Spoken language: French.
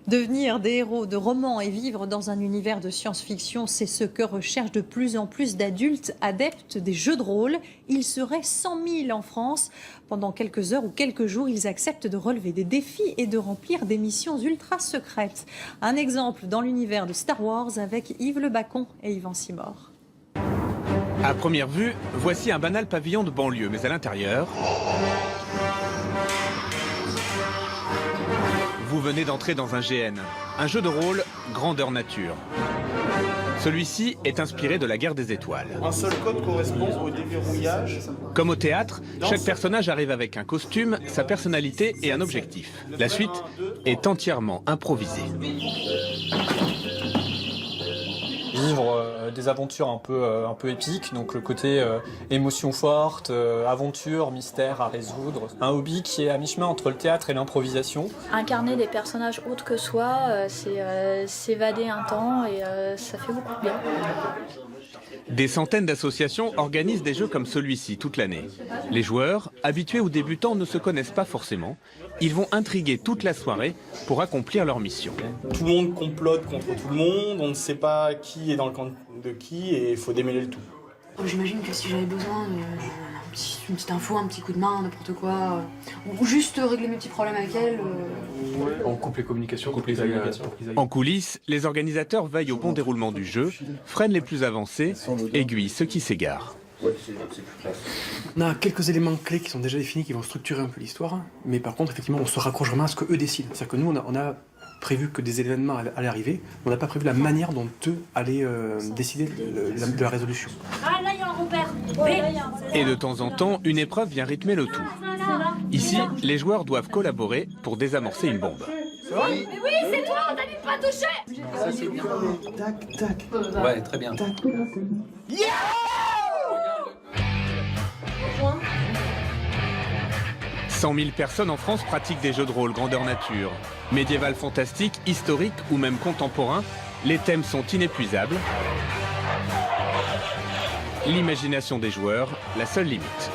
Devenir des héros de romans et vivre dans un univers de science-fiction, c'est ce que recherchent de plus en plus d'adultes adeptes des jeux de rôle. Ils seraient 100 000 en France. Pendant quelques heures ou quelques jours, ils acceptent de relever des défis et de remplir des missions ultra secrètes. Un exemple dans l'univers de Star Wars avec Yves Le Bacon et Yvan Simor. À première vue, voici un banal pavillon de banlieue, mais à l'intérieur... Vous venez d'entrer dans un GN, un jeu de rôle grandeur nature. Celui-ci est inspiré de la guerre des étoiles. Un seul code correspond au déverrouillage. Comme au théâtre, chaque personnage arrive avec un costume, sa personnalité et un objectif. La suite est entièrement improvisée. Vivre des aventures un peu épiques, donc le côté émotion forte, aventure, mystère à résoudre. Un hobby qui est à mi-chemin entre le théâtre et l'improvisation. Incarner des personnages autres que soi, c'est s'évader un temps et ça fait beaucoup de bien. Des centaines d'associations organisent des jeux comme celui-ci toute l'année. Les joueurs, habitués ou débutants, ne se connaissent pas forcément. Ils vont intriguer toute la soirée pour accomplir leur mission. Tout le monde complote contre tout le monde, on ne sait pas qui est dans le camp de qui et il faut démêler le tout. J'imagine que si j'avais besoin d'une petite info, un petit coup de main, n'importe quoi, ou juste régler mes petits problèmes avec elle. On coupe les communications, coupe les agrégations. En coulisses, les organisateurs veillent au bon déroulement du jeu, freinent les plus avancés, aiguillent ceux qui s'égarent. On a quelques éléments clés qui sont déjà définis, qui vont structurer un peu l'histoire, mais par contre, effectivement, on se raccroche vraiment à ce qu'eux décident. C'est-à-dire que nous, on a prévu que des événements allaient arriver, mais on n'a pas prévu la manière dont eux allaient décider de la résolution. Ah, là, il y a un repère. Et de temps en temps, une épreuve vient rythmer le tout. Ici, les joueurs doivent collaborer pour désamorcer une bombe. Oui, mais oui, c'est toi, on t'a dit de pas toucher. Ça c'est bien. Tac, tac. Ouais, très bien. Tac. Yeah. 100 000 personnes en France pratiquent des jeux de rôle grandeur nature. Médiéval fantastique, historique ou même contemporain, les thèmes sont inépuisables. L'imagination des joueurs, la seule limite.